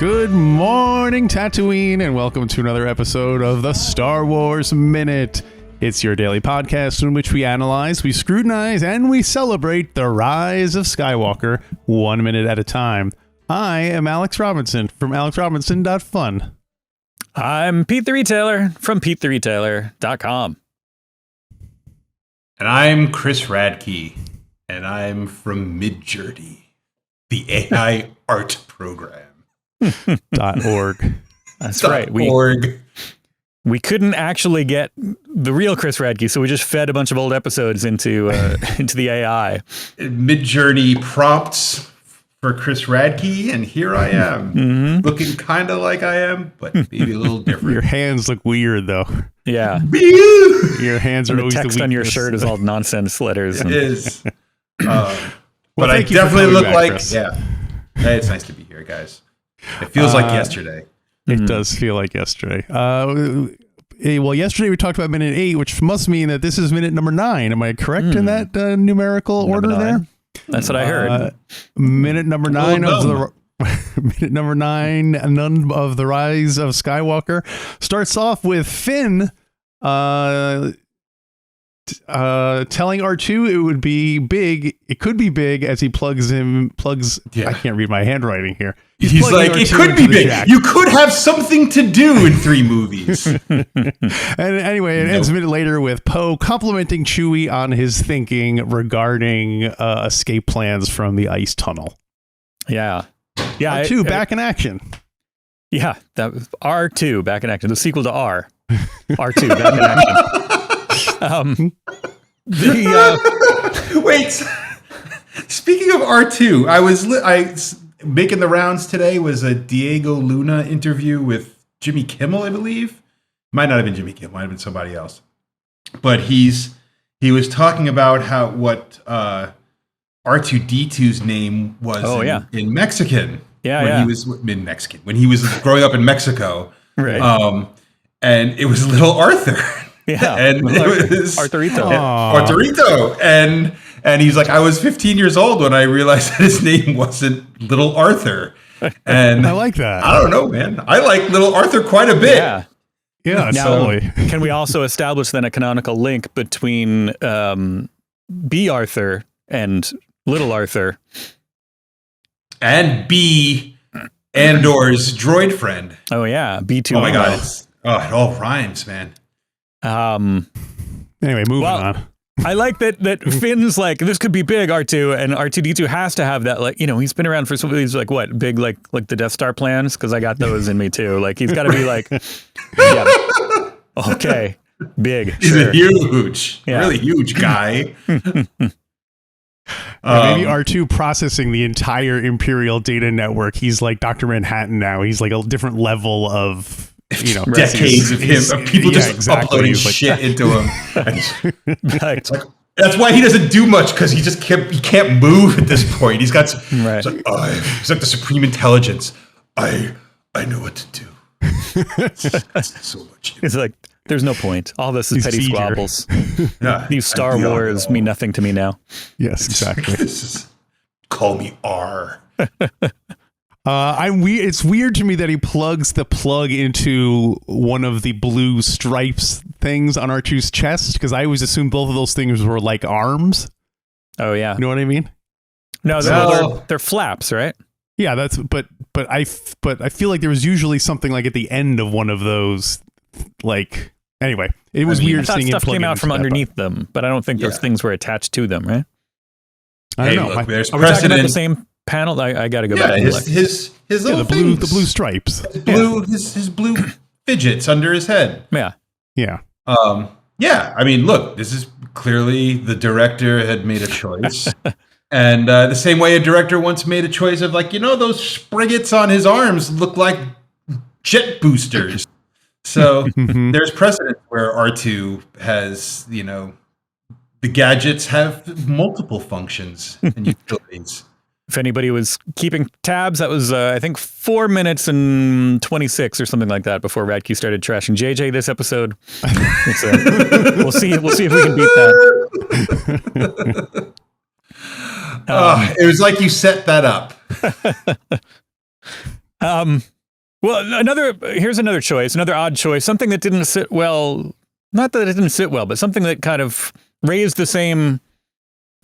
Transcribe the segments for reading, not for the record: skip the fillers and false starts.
Good morning, Tatooine, and welcome to another episode of the Star Wars Minute. It's your daily podcast in which we analyze, we scrutinize, and we celebrate the rise of Skywalker 1 minute at a time. I am Alex Robinson from alexrobinson.fun. I'm Pete the Retailer from PeteTheRetailer.com. And I'm Chris Radtke, and I'm from Midjourney, the AI art program. .org. That's right. We couldn't actually get the real Chris Radtke, so we just fed a bunch of old episodes into the AI. Midjourney prompts for Chris Radtke, and here I am, looking kind of like I am, but maybe a little different. Your hands look weird, though. Yeah. Your hands are and always the text the on your shirt is all nonsense letters. It is. But I definitely look like, Chris. Yeah. Hey, it's nice to be here, guys. It feels like yesterday. It does feel like yesterday. Well, yesterday we talked about minute 8, which must mean that this is minute number 9. Am I correct in that numerical order there? That's what I heard. Minute number 9 of the minute number 9, none of the rise of Skywalker starts off with Finn telling R2 it would be big. It could be big as he plugs. Yeah. I can't read my handwriting here. He's like, R2 it could be big. Jack. You could have something to do in 3 movies. And anyway, it ends a minute later with Poe complimenting Chewie on his thinking regarding escape plans from the ice tunnel. Yeah. Yeah. R2 back in action. Yeah. That was R2 back in action. The sequel to R. R2 back in action. Wait. Speaking of R2, I was making the rounds today was a Diego Luna interview with Jimmy Kimmel, I believe. Might not have been Jimmy Kimmel, might have been somebody else. But he was talking about what R2-D2's name was in Mexican. He was in Mexican when he was growing up in Mexico. Right. And it was Little Arthur. Yeah, and it was Arturito. Arturito, and he's like, I was 15 years old when I realized that his name wasn't Little Arthur, and I like that. I don't know, man. I like Little Arthur quite a bit. Yeah. Now, can we also establish then a canonical link between B. Arthur and Little Arthur, and B. Andor's droid friend? Oh yeah, B2. Oh my god, it all rhymes, man. Anyway, moving on. I like that Finn's like, this could be big, R2, and R2-D2 has to have that, like, he's been around for some of these, like, what, big, like the Death Star plans? Because I got those in me, too. Like, he's got to be like, okay, big, he's a huge, really huge guy. Maybe R2 processing the entire Imperial data network. He's like Dr. Manhattan now. He's like a different level of... decades of people just uploading shit into him. It's like, that's why he doesn't do much, because he can't move at this point. He's got he's like the supreme intelligence. I know what to do. So much. It's like, there's no point. All this is petty squabbles. These Star Wars mean nothing to me now. Yes, exactly. Call me R. It's weird to me that he plugs the plug into one of the blue stripes things on R2's chest, because I always assumed both of those things were like arms. Oh yeah, you know what I mean? No, they're flaps, right? Yeah, that's but I feel like there was usually something like at the end of one of those. Like anyway, it was weird seeing stuff came out from underneath them, but I don't think those things were attached to them, right? I don't know. Look, there's are we talking about the same panel? I got to go back. His little the blue stripes, his blue fidgets under his head. Yeah. I mean, look, this is clearly the director had made a choice, and the same way a director once made a choice of, like, those spriggets on his arms look like jet boosters. So there's precedent where R2 has, the gadgets have multiple functions and utilities. If anybody was keeping tabs, that was, I think, 4 minutes and 26 or something like that before Radtke started trashing JJ this episode. We'll see if we can beat that. It was like you set that up. Well, here's another choice, another odd choice, something that didn't sit well. Not that it didn't sit well, but something that kind of raised the same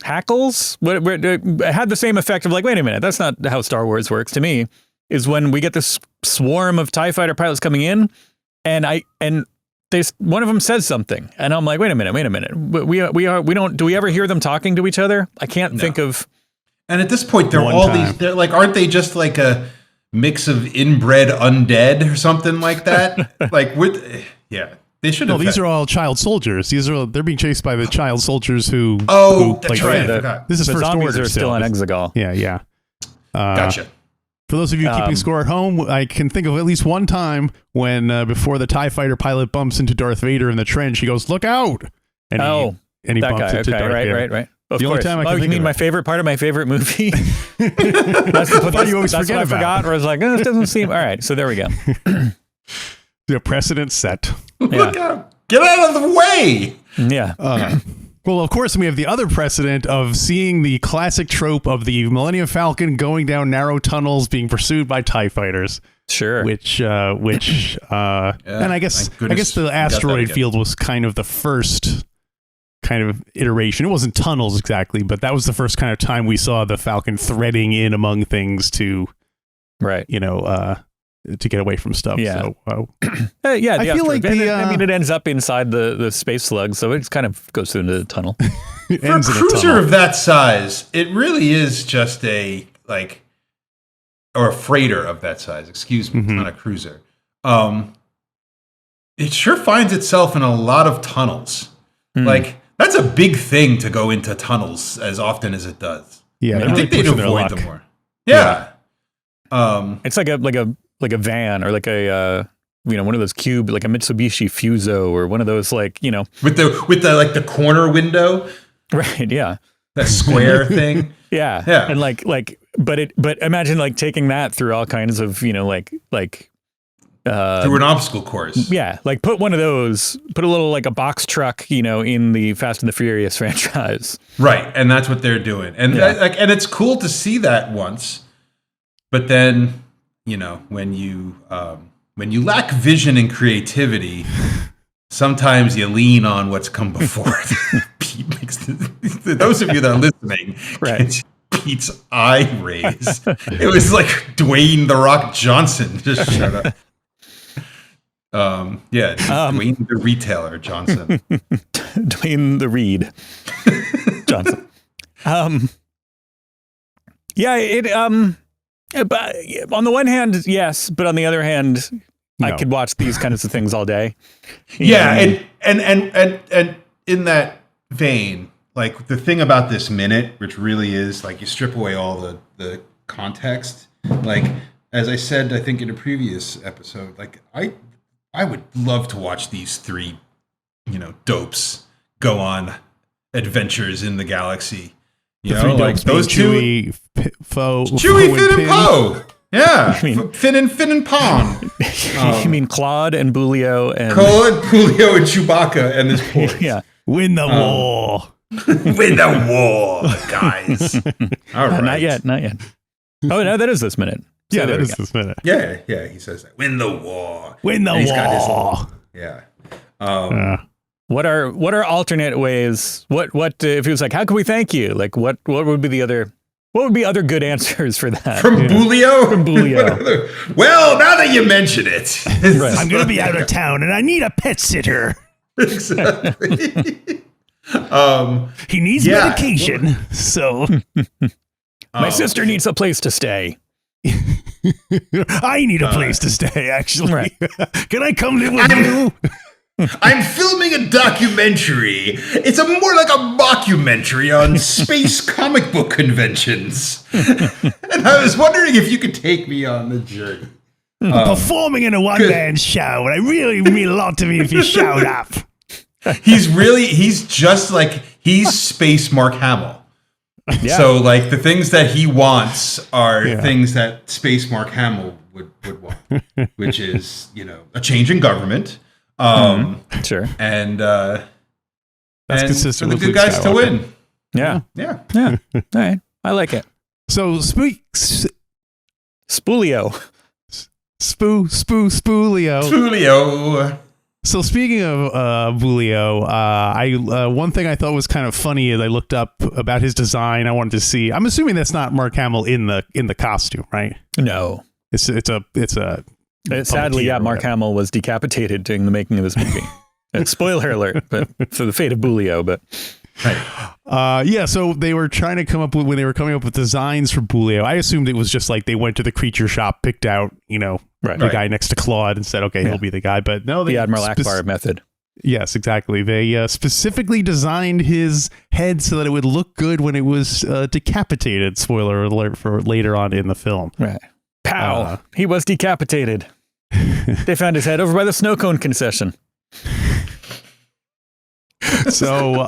hackles. It had the same effect of like, wait a minute, that's not how Star Wars works to me. Is when we get this swarm of TIE fighter pilots coming in, and one of them says something, and I'm like, wait a minute. Do we ever hear them talking to each other? I can't think of. And at this point, they're like, aren't they just like a mix of inbred undead or something like that? They should have. No, these are all child soldiers. They're being chased by the child soldiers who. That's right. I forgot. This is the First zombies Order are still on Exegol. Yeah. Gotcha. For those of you keeping score at home, I can think of at least one time when before the TIE fighter pilot bumps into Darth Vader in the trench, he goes, "Look out!" And he that bumps guy. into Darth Vader. Right. Of the course. only time I can think you mean of my it. favorite part of my favorite movie? You always that's forget what I about. forgot. Where I was like, this doesn't seem all right. So there we go. The precedent set. Look out! Get out of the way! Yeah. Well, of course, we have the other precedent of seeing the classic trope of the Millennium Falcon going down narrow tunnels, being pursued by TIE fighters. Sure. And I guess the asteroid field was kind of the first kind of iteration. It wasn't tunnels exactly, but that was the first kind of time we saw the Falcon threading in among things to, to get away from stuff. Yeah. So, I feel like it ends up inside the space slug, so it kind of goes through into the tunnel. it For a ends in a cruiser tunnel. of that size, it really is just a freighter of that size. Excuse me, It's not a cruiser. It sure finds itself in a lot of tunnels. Like that's a big thing to go into tunnels as often as it does. Yeah, I think they'd pushing their avoid luck. them more. Yeah. It's like a van or like a one of those cube, like a Mitsubishi Fuso or one of those with the corner window, right? Yeah, that square thing. Yeah. And but imagine like taking that through all kinds of through an obstacle course. Yeah, like put one of those, put a little like a box truck, in the Fast and the Furious franchise. Right, and that's what they're doing, and and it's cool to see that once, but then when you lack vision and creativity, sometimes you lean on what's come before. Pete makes those of you that are listening, right? Pete's eye raise. It was like Dwayne "The Rock" Johnson just showed up. Dwayne the Retailer Johnson. Dwayne the Reed Johnson. But on the one hand, yes, but on the other hand, no. I could watch these kinds of things all day. And in that vein, like the thing about this minute, which really is like you strip away all the context, like as I said, I think in a previous episode, like I would love to watch these three, dopes go on adventures in the galaxy. Like those Chewie, Finn, and Poe. Yeah, Finn and Pon. You mean Claude and Boolio and Chewbacca and this boy. Yeah, win the war. Win the war, guys. All right, not yet. Oh no, that is this minute. So that is this minute. Yeah, he says that. Win the war. Win the war. He's got his little, What are alternate ways? What if he was like, how can we thank you? Like what would be other good answers for that? From Boolio? From Boolio. Well, now that you mention it. Right. I'm going to be out of town and I need a pet sitter. Exactly. He needs medication. So my sister needs a place to stay. I need a place to stay, actually. Right. Can I come live with you? I'm filming a documentary. It's more like a mockumentary on space comic book conventions. And I was wondering if you could take me on the journey. Performing in a one-man show, and I really mean a lot to me if you showed up. He's Space Mark Hamill. Yeah. So like the things that he wants are things that Space Mark Hamill would want, which is, a change in government. Sure. And that's consistent for the with good guys Skywalker. to win. Yeah. All right. I like it. So Spoolio. Spoolio. Boolio. So speaking of Boolio, one thing I thought was kind of funny is I looked up about his design. I wanted to see. I'm assuming that's not Mark Hamill in the costume, right? No. It's sadly, yeah, Mark Hamill was decapitated during the making of this movie. Spoiler alert, but for the fate of Boolio, but Right. Yeah, so they were trying to come up with, when they were coming up with designs for Boolio, I assumed it was just like they went to the creature shop, picked out, the guy next to Claude and said, okay, he'll be the guy. But no, the Admiral Akbar method. Yes, exactly. They specifically designed his head so that it would look good when it was decapitated. Spoiler alert for later on in the film. Right. Pow. He was decapitated. They found his head over by the snow cone concession. So,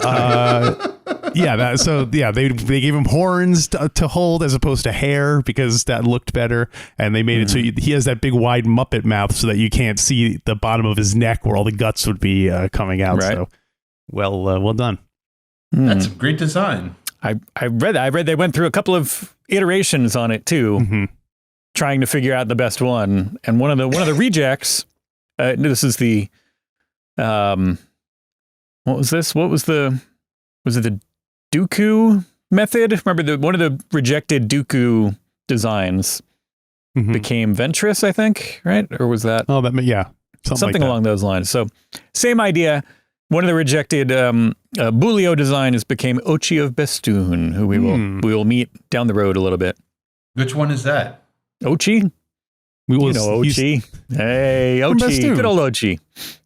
they gave him horns to hold as opposed to hair because that looked better. And they made it so he has that big wide Muppet mouth so that you can't see the bottom of his neck where all the guts would be coming out. Right. So, well done. That's a great design. I read they went through a couple of iterations on it too, trying to figure out the best one. And one of the rejects, this is the, what was this? Was it the Dooku method? Remember one of the rejected Dooku designs became Ventress, I think, right? Or was that? Oh, something like along those lines. So same idea. One of the rejected Boolio designs became Ochi of Bestoon, who we will meet down the road a little bit. Which one is that? Ochi? Ochi. Hey, Ochi. Good old Ochi.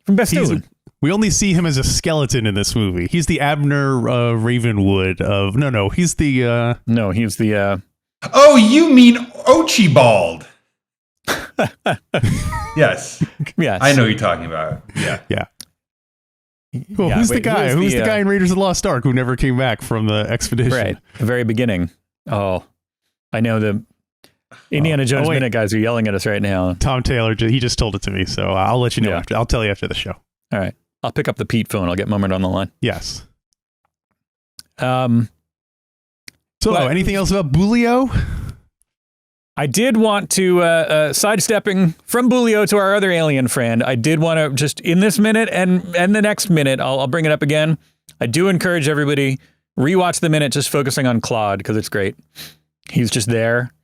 From Bestoon. We only see him as a skeleton in this movie. He's the Abner Ravenwood of... No, he's the... No, he's the... Oh, you mean Ochibald. Yes. Yes. I know what you're talking about. Yeah. Yeah. Well, who's the guy? Who's the guy in Raiders of the Lost Ark who never came back from the expedition? Right. The very beginning. Oh, I know the Indiana Jones Minute guys are yelling at us right now. Tom Taylor, he just told it to me, so I'll let you know after. I'll tell you after the show. All right. I'll pick up the Pete phone. I'll get Mummert on the line. Yes. Anything else about Boolio? I did want to, sidestepping from Boolio to our other alien friend, I did want to just, in this minute and the next minute, I'll bring it up again. I do encourage everybody, rewatch the minute just focusing on Claude, because it's great. He's just there.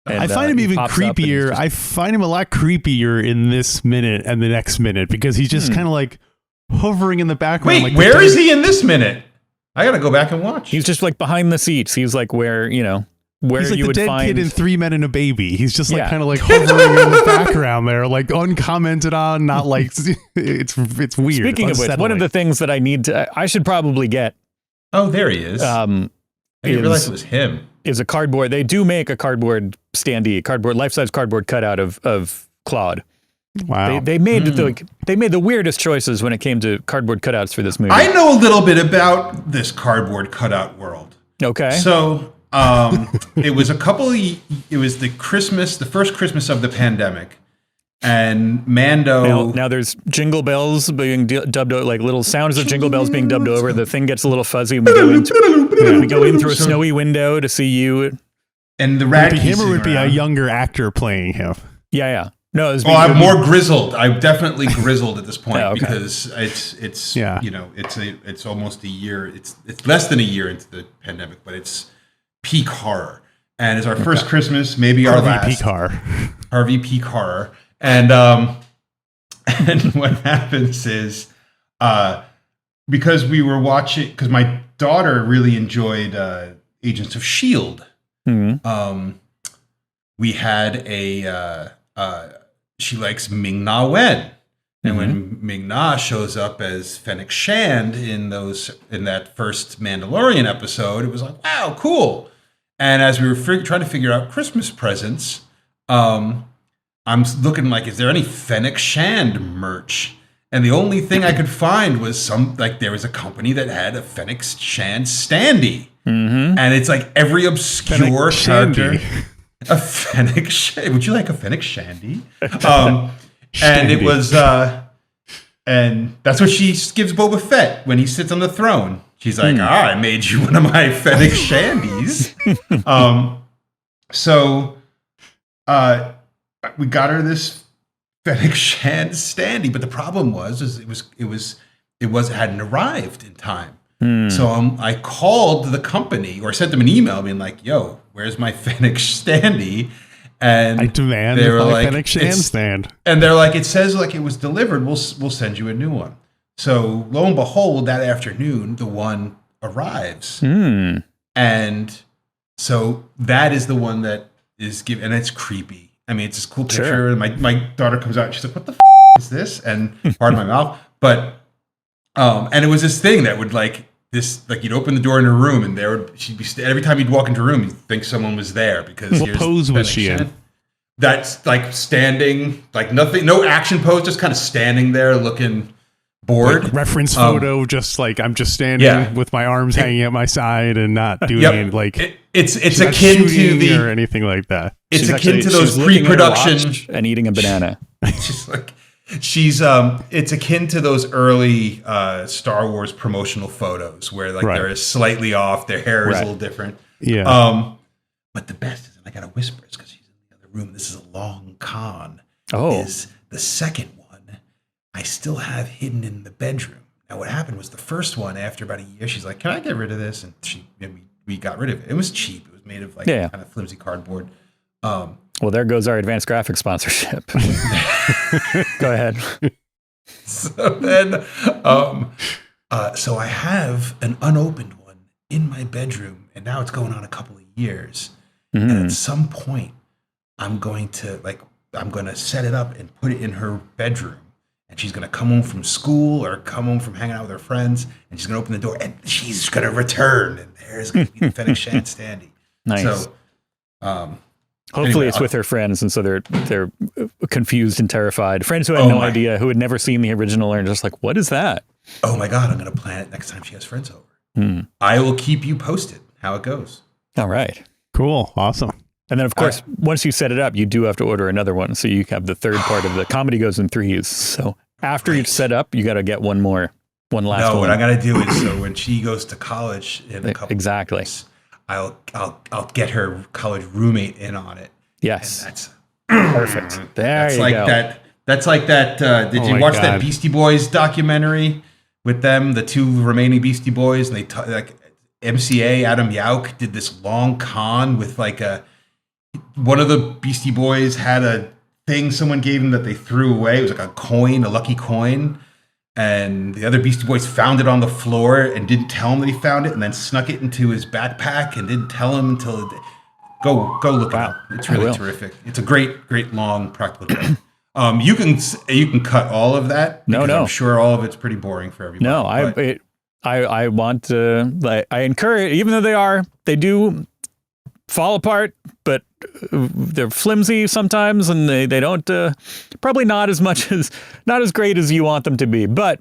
And, I find him even creepier. I find him a lot creepier in this minute and the next minute because he's just kind of like hovering in the background. Wait, where is he in this minute? I got to go back and watch. He's just like behind the seats. He's like where he's like you the would dead find... kid in 3 Men and a Baby. He's just like kind of like hovering in the background there, like uncommented on, not like it's weird. Speaking of which, one of the things that I should probably get. Oh, there he is. I didn't realize it was him. Is a cardboard. They do make a cardboard standee, life-size cardboard cutout of Claude. Wow. They made the weirdest choices when it came to cardboard cutouts for this movie. I know a little bit about this cardboard cutout world. Okay. So it was it was the first Christmas of the pandemic. And Mando... Now there's jingle bells being dubbed over, like little sounds of jingle bells being dubbed over. The thing gets a little fuzzy. And we go in through a snowy window to see you. And the Radtke him, or would be a younger actor playing him? Yeah. No, I'm more grizzled. I'm definitely grizzled at this point because it's almost a year. It's less than a year into the pandemic, but it's peak horror. And it's our first Christmas, maybe our last. Harvey peak horror. And what happens is, because we were watching, because my daughter really enjoyed Agents of S.H.I.E.L.D. We had she likes Ming-Na Wen. And when Ming-Na shows up as Fennec Shand in that first Mandalorian episode, it was like, wow, cool. And as we were trying to figure out Christmas presents, I'm looking like, is there any Fennec Shand merch? And the only thing I could find was there was a company that had a Fennec Shand standee. And it's like every obscure character. A Fennec Shand. Would you like a Fennec Shandy? And it was, and that's what she gives Boba Fett when he sits on the throne. She's like, I made you one of my Fennec Shandies. we got her this Fennec Shand standee, but the problem was it hadn't arrived in time. So I called the company or sent them an email being like, "Yo, where's my Fennec standee?" And I demand they were my like, Fennec Shand stand. And they're like, "It says like it was delivered. We'll send you a new one." So lo and behold, that afternoon, the one arrives, and so that is the one that is given, and it's creepy. I mean, it's this cool picture. Sure. And my daughter comes out, and she's like, "What the is this?" And pardon my mouth, but and it was this thing that would like you'd open the door in her room, and she'd be every time you'd walk into her room, you'd think someone was there because what pose was she in? That's like standing, like nothing, no action pose, just kind of standing there looking bored. Like reference photo, just like I'm just standing with my arms hanging at my side and not doing it's akin to the or anything like that. It's akin to those pre-production and eating a banana. It's akin to those early Star Wars promotional photos where they're slightly off, their hair is a little different. Yeah. But the best is, and I gotta whisper, it's because she's in the other room. This is a long con. Oh, is the second one I still have hidden in the bedroom. Now, what happened was the first one, after about a year, she's like, "Can I get rid of this?" And we got rid of it. It was cheap. It was made of kind of flimsy cardboard. Well, there goes our advanced graphics sponsorship. Go ahead. So then, so I have an unopened one in my bedroom, and now it's going on a couple of years. And at some point, I'm going to set it up and put it in her bedroom. And she's going to come home from school or come home from hanging out with her friends, and she's going to open the door, and she's going to return, and there's going to be the Fennec Shand standee. Nice. So, hopefully anyway, it's with her friends, and so they're confused and terrified. Friends who had no idea, who had never seen the original, are just like, "What is that?" Oh my God! I'm going to plan it next time she has friends over. I will keep you posted how it goes. All right. Cool. Awesome. And then, of course, once you set it up, you do have to order another one. So you have the third part of the comedy goes in threes. So after you set up, you got to get one last one. No, what I got to do is, so when she goes to college in a couple of years, I'll get her college roommate in on it. Yes. And that's perfect. There you go. That's like that. Did you watch that Beastie Boys documentary with them, the two remaining Beastie Boys? And they MCA, Adam Yauch, did this long con with one of the Beastie Boys had a thing someone gave him that they threw away. It was like a coin, a lucky coin. And the other Beastie Boys found it on the floor and didn't tell him that he found it, and then snuck it into his backpack and didn't tell him until go look it up. It's really terrific. It's a great long practical joke. You can cut all of that. No. I'm sure all of it's pretty boring for everybody. No, I want to. I encourage, even though they do fall apart, but they're flimsy sometimes, and they don't probably not as great as you want them to be. But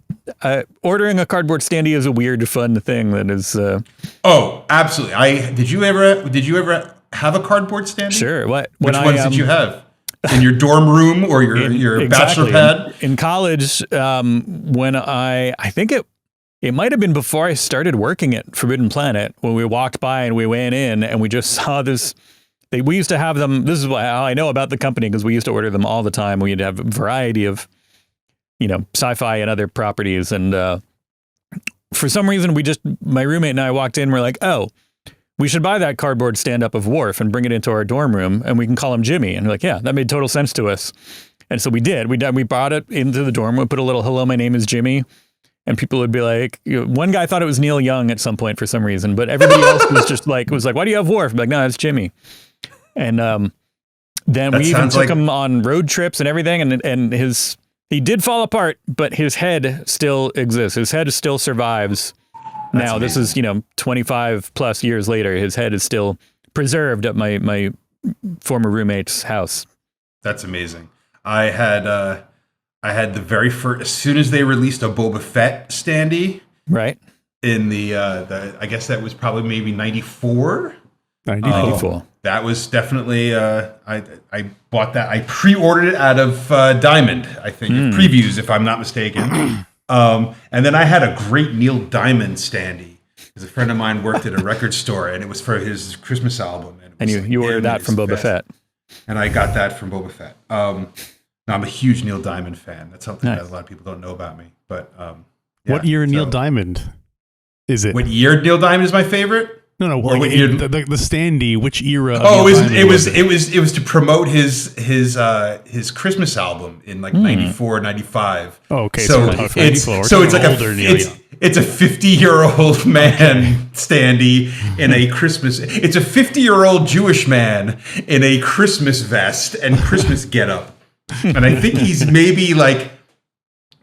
ordering a cardboard standee is a weird, fun thing that is. Oh, absolutely! Did you ever have a cardboard standee? Sure. Which ones did you have? In your dorm room or your bachelor pad? In college, when I think it might have been before I started working at Forbidden Planet, when we walked by and we went in and we just saw this. We used to have them. This is how I know about the company, because we used to order them all the time. We'd have a variety of, sci-fi and other properties. And for some reason, my roommate and I walked in. We're like, oh, we should buy that cardboard stand-up of Worf and bring it into our dorm room, and we can call him Jimmy. And we're like, yeah, that made total sense to us. And so we did. We brought it into the dorm. We put a little "Hello, my name is Jimmy." And people would be like, one guy thought it was Neil Young at some point for some reason, but everybody else was like, why do you have Worf? I'm like, no, it's Jimmy. And then we even took him on road trips and everything. And he did fall apart, but his head still exists. His head still survives. That's amazing. This is, 25 plus years later, his head is still preserved at my former roommate's house. That's amazing. I had the very first, as soon as they released a Boba Fett standee, right? In the I guess that was probably maybe 94. 94. That was definitely I bought that. I pre-ordered it out of Diamond, I think, previews, if I'm not mistaken. And then I had a great Neil Diamond standee, because a friend of mine worked at a record store, and it was for his Christmas album. And you ordered that from Boba Fett. and I got that from Boba Fett. Now I'm a huge Neil Diamond fan. That's something Nice. that a lot of people don't know about me. But What year Neil Diamond is it? What year Neil Diamond is my favorite? No, Or what the year- standee. Which era? Oh, of Neil it Diamond was to promote his Christmas album in like 94, 95. Oh, okay. So we're talking it's 94. so it's like older Neil Young. it's a 50-year-old man standee in a Christmas. It's a 50-year-old Jewish man in a Christmas vest and Christmas getup, and I think he's maybe like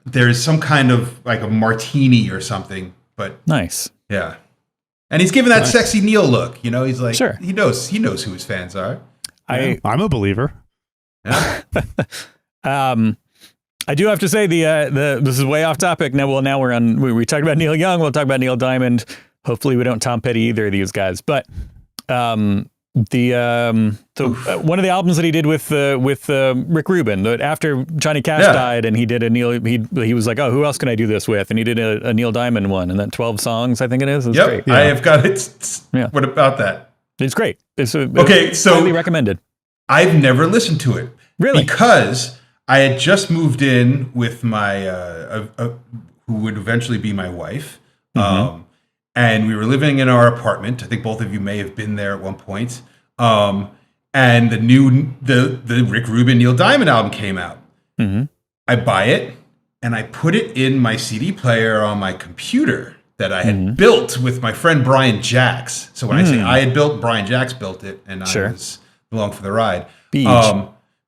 there's some kind of like a martini or something. But Nice. yeah. And he's giving that sexy Neil look, you know. He's like, Sure. he knows who his fans are. I'm a believer. Yeah. I do have to say this is way off topic. Now we're on. We talked about Neil Young. We'll talk about Neil Diamond. Hopefully, we don't Tom Petty either of these guys. But one of the albums that he did with Rick Rubin, after Johnny Cash died, and he did a Neil. He was like, oh, who else can I do this with? And he did a Neil Diamond one, and then 12 songs, I think it is. It's Yep, great. I have got it. Yeah. What about that? It's great. Okay, so highly recommended. I've never listened to it. Really? Because I had just moved in with my, who would eventually be my wife. And we were living in our apartment. I think both of you may have been there at one point. And the Rick Rubin Neil Diamond album came out. I buy it and I put it in my CD player on my computer that I had built with my friend Brian Jacks. So when I say I had built, Brian Jacks built it, and I was along for the ride.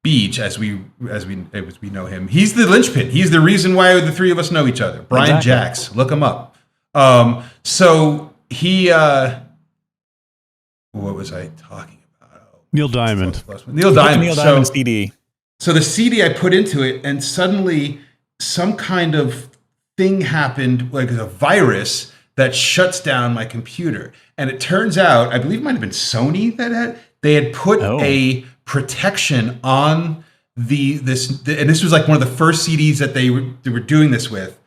Beach, as we know him. He's the linchpin. He's the reason why the three of us know each other. Brian Jacks, look him up. So he, what was I talking about? Neil Diamond. Neil Diamond. Neil Diamond CD. So the CD I put into it, and suddenly some kind of thing happened, like a virus that shuts down my computer. And it turns out, I believe it might have been Sony that they had put a protection on and this was like one of the first CDs that they were doing this with.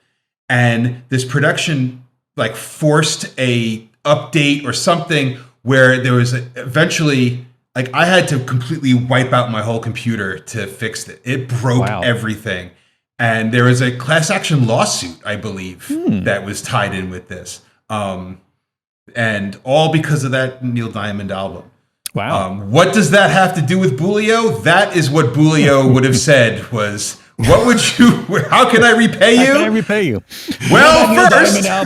And this production like forced a update or something where there was eventually like I had to completely wipe out my whole computer to fix it. It broke everything. And there was a class action lawsuit, I believe, that was tied in with this. And all because of that Neil Diamond album. Wow. What does that have to do with Boolio? That is what Boolio would have said was, what would you, how can I repay you? How can I repay you? Well, first, I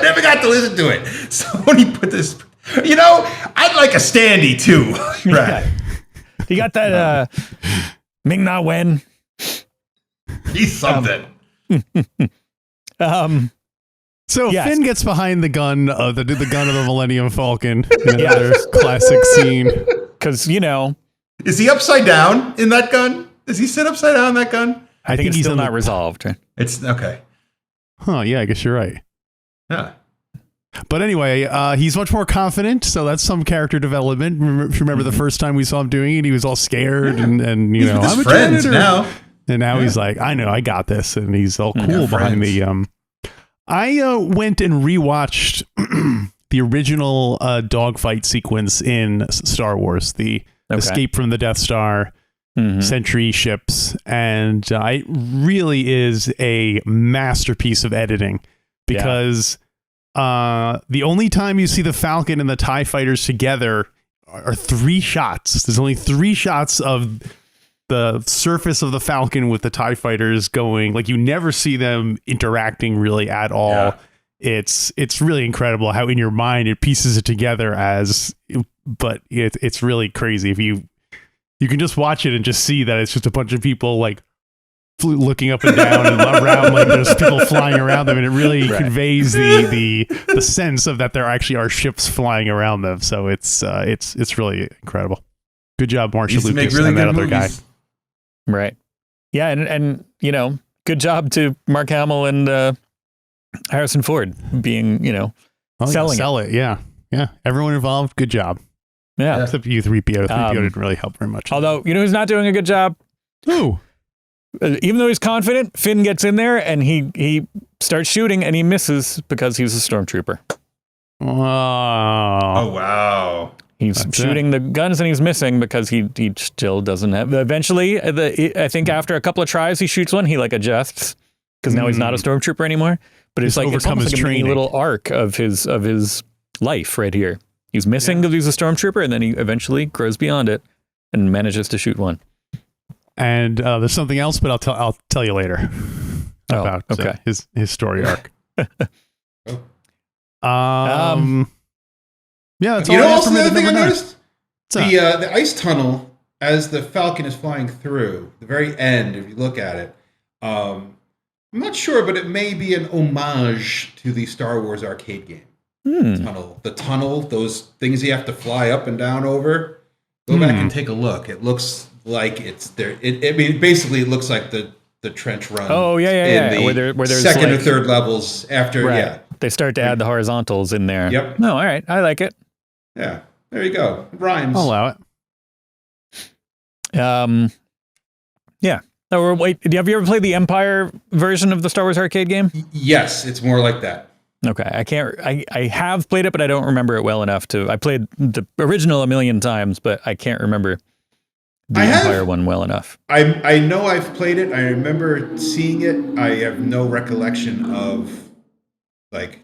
never got to listen to it. So when he put this, I'd like a standee too. Right. You got that Ming Na Wen. He's something. So Finn gets behind the gun of the gun of the Millennium Falcon in another classic scene. Because, Is he upside down in that gun? Does he sit upside down in that gun? I think he's still not resolved. It's okay. Huh, yeah, I guess you're right. Yeah. But anyway, he's much more confident, so that's some character development. Remember the first time we saw him doing it, he was all scared and he's with his friends now. And now he's like, I know, I got this. And he's all cool behind the... I went and rewatched the original dogfight sequence in Star Wars, the escape from the Death Star, Sentry ships, and it really is a masterpiece of editing because the only time you see the Falcon and the TIE fighters together are 3 shots. There's only 3 shots of the surface of the Falcon with the TIE fighters going, like you never see them interacting really at all. Yeah. It's really incredible how in your mind it pieces it together but it's really crazy. If you can just watch it and just see that it's just a bunch of people like looking up and down and around, like there's people flying around them, and it really conveys the sense of that there actually are ships flying around them. So it's really incredible. Good job, Marcia Lucas, and that other guy. Right. Yeah, and good job to Mark Hamill and Harrison Ford being, selling it. Yeah. Everyone involved, good job. Yeah. Except you, 3PO. 3PO didn't really help very much. Although, who's not doing a good job? Who? Even though he's confident, Finn gets in there and he starts shooting and he misses because he was a stormtrooper. Oh, wow. He's shooting the guns and he's missing because he still doesn't have. Eventually, I think after a couple of tries, he shoots one. He like adjusts because now he's not a stormtrooper anymore. But it's like it's almost like a mini little arc of his life right here. He's missing because he's a stormtrooper, and then he eventually grows beyond it and manages to shoot one. And there's something else, but I'll tell you later about his story arc. Yeah, that's all. Also the other thing I noticed, the ice tunnel as the Falcon is flying through the very end. If you look at it, I'm not sure, but it may be an homage to the Star Wars arcade game. The tunnel, those things you have to fly up and down over. Go back and take a look. It looks like it's there. Basically, it looks like the trench run. Oh yeah. Where there's second or third levels after. Right. Yeah, they start to add the horizontals in there. Yep. No, all right, I like it. Yeah, there you go. It rhymes. I'll allow it. Yeah. Or wait, have you ever played the Empire version of the Star Wars arcade game? Yes, it's more like that. Okay, I have played it, but I don't remember it well enough to. I played the original a million times, but I can't remember the Empire one well enough. I know I've played it. I remember seeing it. I have no recollection of like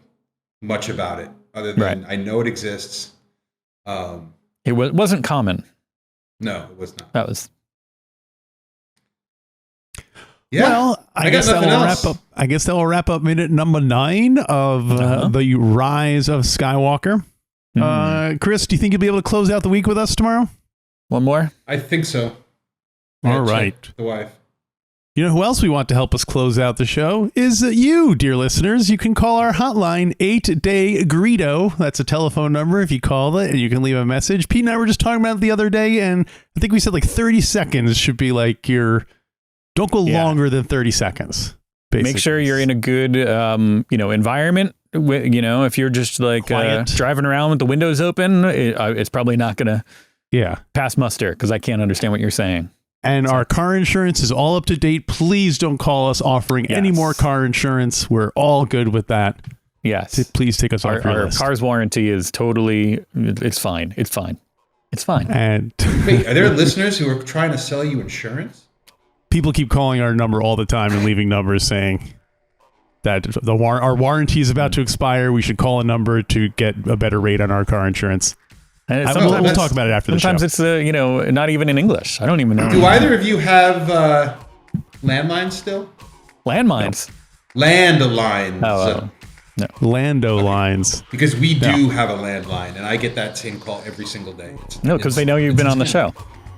much about it, other than I know it exists. It wasn't common. No, it was not. That was. Yeah. Well, I guess that will wrap up. I guess that will wrap up minute number 9 of the Rise of Skywalker. Chris, do you think you'll be able to close out the week with us tomorrow? One more? I think so. All right. The wife. You know who else we want to help us close out the show is you, dear listeners. You can call our hotline, 8-Day Greedo. That's a telephone number. If you call it, and you can leave a message. Pete and I were just talking about it the other day, and I think we said like 30 seconds should be like your... Don't go longer than 30 seconds. Basically. Make sure you're in a good, environment. If you're just like driving around with the windows open, it's probably not going to pass muster because I can't understand what you're saying. And our car insurance is all up to date. Please don't call us offering any more car insurance. We're all good with that. Yes. Please take us off your list. Our car's warranty is totally, it's fine. It's fine. It's fine. And wait, are there listeners who are trying to sell you insurance? People keep calling our number all the time and leaving numbers saying that our warranty is about to expire. We should call a number to get a better rate on our car insurance. And we'll talk about it after the show. Sometimes it's not even in English. I don't even know. Do either of you have landlines still? Landmines? Landlines. Oh. No. Lando lines. Because we do have a landline, and I get that same call every single day. Because they know you've been on the show.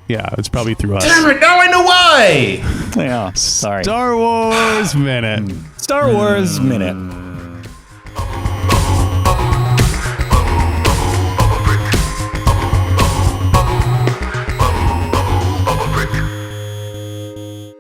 Yeah, it's probably through us. Damn it, now I know why! Yeah, sorry. Star Wars Minute. Star Wars Minute.